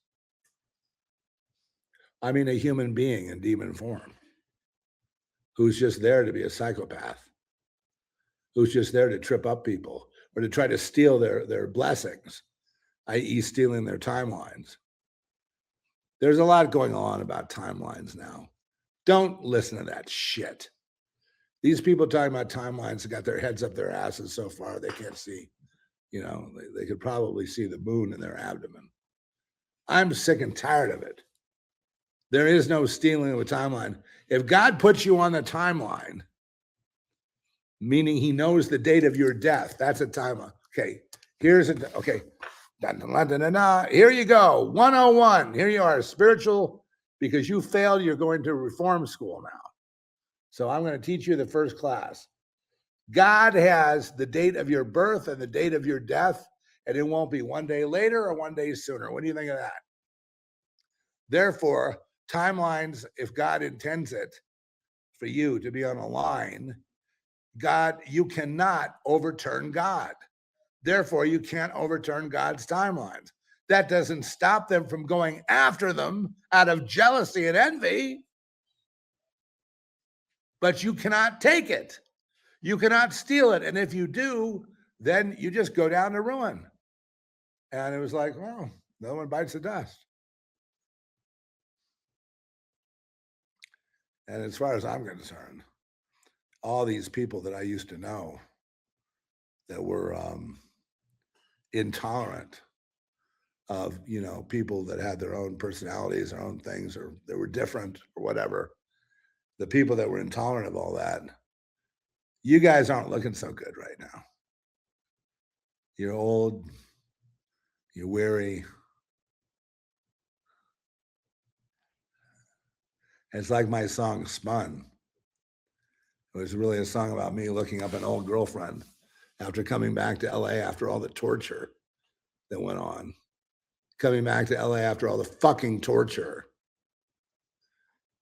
I mean, a human being in demon form who's just there to be a psychopath, who's just there to trip up people or to try to steal their blessings, i.e. stealing their timelines. There's a lot going on about timelines now. Don't listen to that shit. These people talking about timelines have got their heads up their asses so far they can't see. You know, they could probably see the moon in their abdomen. I'm sick and tired of it. There is no stealing of a timeline. If God puts you on the timeline, meaning he knows the date of your death, that's a timeline. Okay, here's a, okay. Here you go, 101. Here you are, spiritual, because you failed, you're going to reform school now. So I'm going to teach you the first class. God has the date of your birth and the date of your death, and it won't be one day later or one day sooner. What do you think of that? Therefore, timelines, if God intends it for you to be on a line, God, you cannot overturn God. Therefore, you can't overturn God's timelines. That doesn't stop them from going after them out of jealousy and envy, but you cannot take it. You cannot steal it. And if you do, then you just go down to ruin. And it was like, well, no one bites the dust. And as far as I'm concerned, all these people that I used to know that were intolerant of, you know, people that had their own personalities, their own things, or they were different or whatever, the people that were intolerant of all that, you guys aren't looking so good right now. You're old, you're weary. It's like my song Spun. It was really a song about me looking up an old girlfriend after coming back to LA after all the torture that went on. Coming back to LA after all the fucking torture.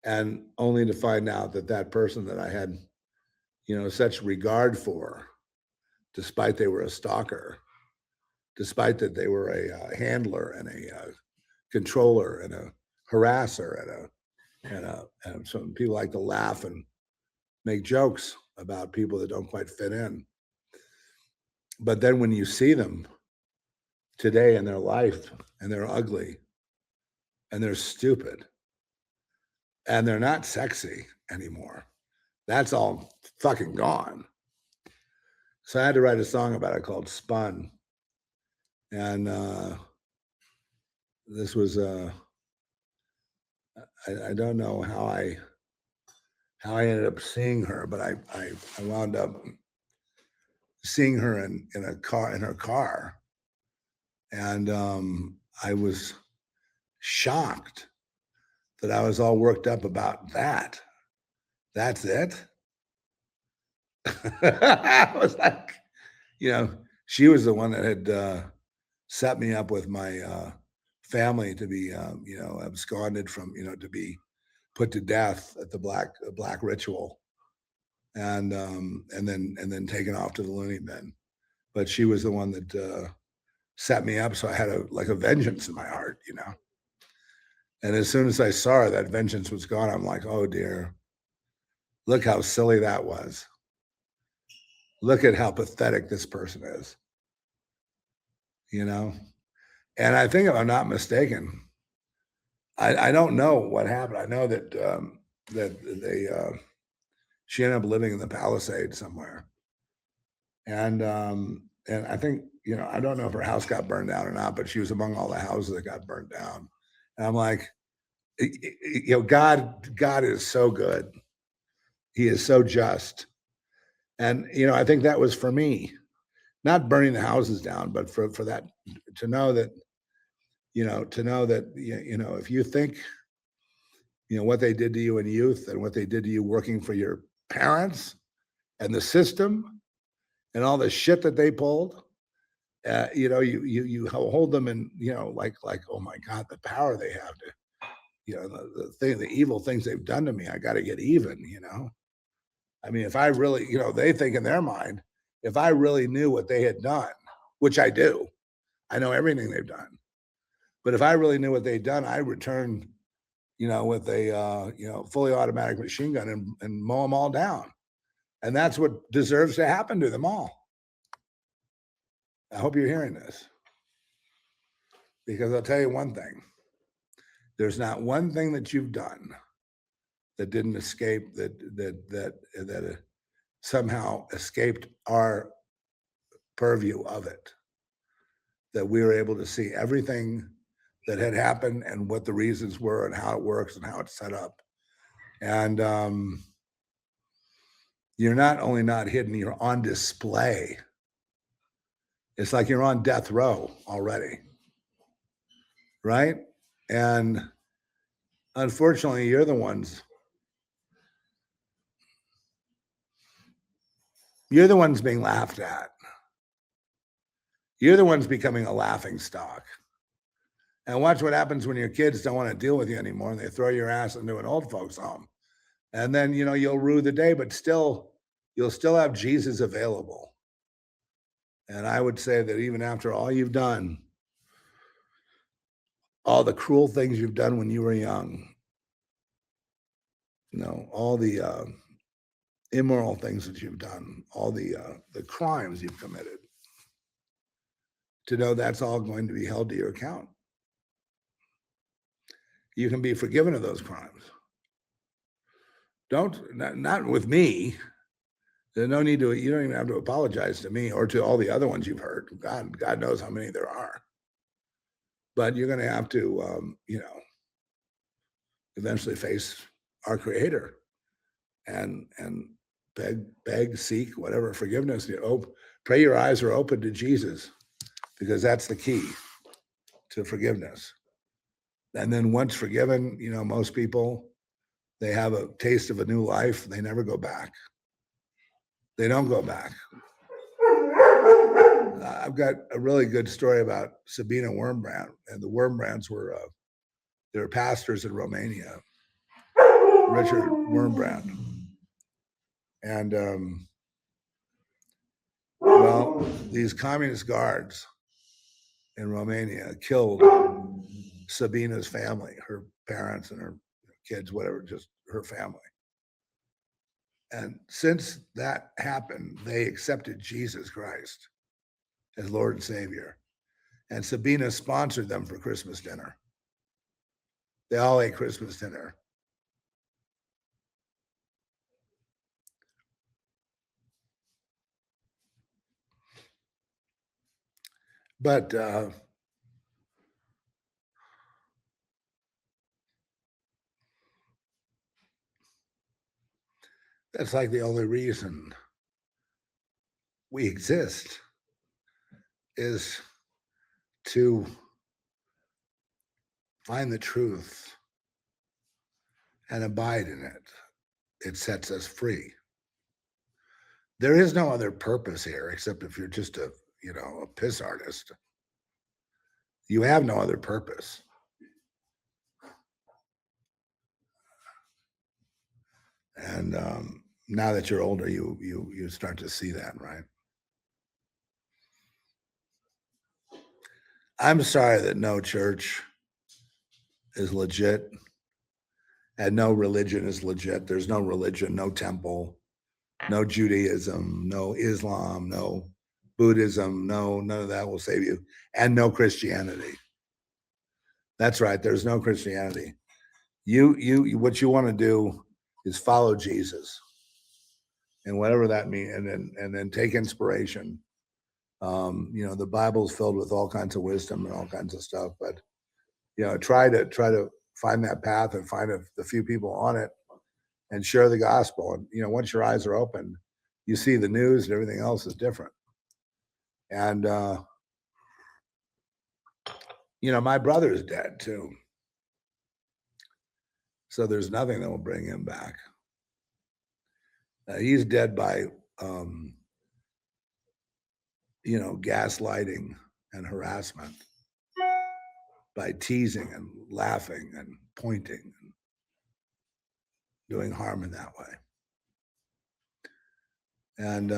And only to find out that that person that I had, you know, such regard for, despite they were a stalker, despite that they were a handler and a controller and a harasser and some people like to laugh and make jokes about people that don't quite fit in. But then when you see them today in their life and they're ugly and they're stupid and they're not sexy anymore, that's all fucking gone. So I had to write a song about it called Spun. And this was I don't know how I ended up seeing her, but I wound up seeing her in her car. And I was shocked that I was all worked up about that. That's it. I was like, you know, she was the one that had set me up with my family to be, you know, absconded from, you know, to be put to death at the black ritual, and then taken off to the loony bin. But she was the one that set me up, so I had a vengeance in my heart, you know. And as soon as I saw her, that vengeance was gone. I'm like, oh dear, look how silly that was. Look at how pathetic this person is, you know. And I think if I'm not mistaken, I don't know what happened. I know that she ended up living in the Palisades somewhere, and I think, you know, I don't know if her house got burned down or not, but she was among all the houses that got burned down. And I'm like, you know, God is so good. He is so just. And, you know, I think that was for me, not burning the houses down, but for that, to know that, you know, you know, if you think, you know, what they did to you in youth and what they did to you working for your parents and the system and all the shit that they pulled, you know, you hold them in, you know, like, oh my God, the power they have to, you know, the evil things they've done to me, I got to get even, you know. I mean, if I really, you know, they think in their mind, if I really knew what they had done, which I do, I know everything they've done. But if I really knew what they'd done, I'd return, you know, with a, you know, fully automatic machine gun and mow them all down. And that's what deserves to happen to them all. I hope you're hearing this, because I'll tell you one thing. There's not one thing that you've done that didn't escape, that somehow escaped our purview of it. That we were able to see everything that had happened and what the reasons were and how it works and how it's set up. And you're not only not hidden, you're on display. It's like you're on death row already, right? And unfortunately, you're the ones being laughed at. You're the ones becoming a laughing stock. And watch what happens when your kids don't want to deal with you anymore and they throw your ass into an old folks home. And then, you'll rue the day, but you'll still have Jesus available. And I would say that even after all you've done, all the cruel things you've done when you were young, all the immoral things that you've done, all the crimes you've committed, to know that's all going to be held to your account. You can be forgiven of those crimes. Not with me. There's no need to, you don't even have to apologize to me or to all the other ones you've heard. God knows how many there are. But you're going to have to, eventually face our Creator and beg, seek whatever forgiveness. Pray your eyes are open to Jesus, because that's the key to forgiveness. And then once forgiven, most people, they have a taste of a new life. They never go back. They don't go back. I've got a really good story about Sabina Wormbrand, and the Wormbrands they were pastors in Romania. Richard Wormbrand. And these communist guards in Romania killed Sabina's family, her parents and her kids, whatever, just her family. And since that happened, they accepted Jesus Christ as Lord and Savior. And Sabina sponsored them for Christmas dinner. They all ate Christmas dinner. But that's like the only reason we exist is to find the truth and abide in it. It sets us free. There is no other purpose here, except if you're just a piss artist. You have no other purpose. And now that you're older, you start to see that, right? I'm sorry that no church is legit and no religion is legit. There's no religion, no temple, no Judaism, no Islam, no Buddhism, none of that will save you, and no Christianity. That's right. There's no Christianity. What you want to do is follow Jesus, and whatever that means, and then take inspiration. The Bible's filled with all kinds of wisdom and all kinds of stuff, but try to find that path and find the few people on it and share the gospel. And once your eyes are open, you see the news and everything else is different. And my brother is dead too, so there's nothing that will bring him back. He's dead by gaslighting and harassment, by teasing and laughing and pointing and doing harm in that way. And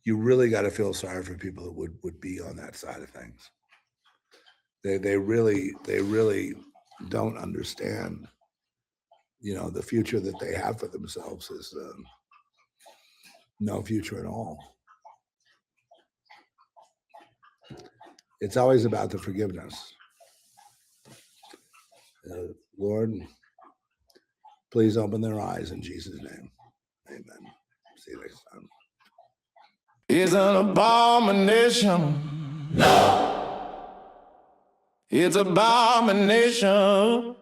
you really got to feel sorry for people that would be on that side of things. They really don't understand, the future that they have for themselves is no future at all. It's always about the forgiveness. Lord, please open their eyes in Jesus' name. Amen. See you next time. It's an abomination. It's abomination.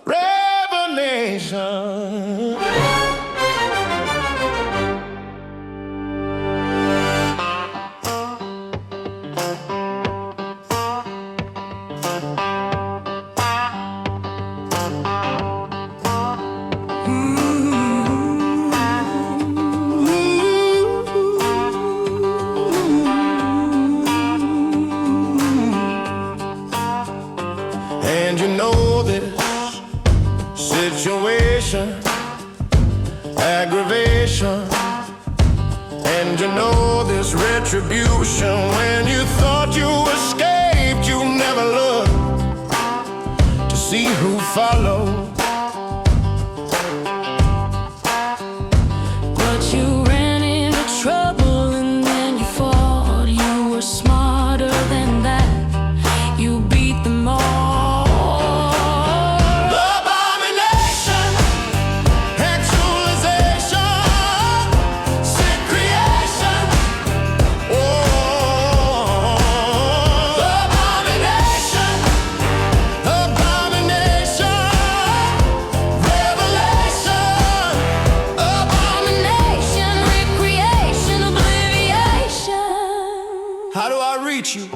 Revelation. And you know this situation, aggravation, and you know this retribution. When you thought you escaped, you never looked to see who followed. But you ran into trouble and then you fought. You were smarter than that. You beat them all. How do I reach you?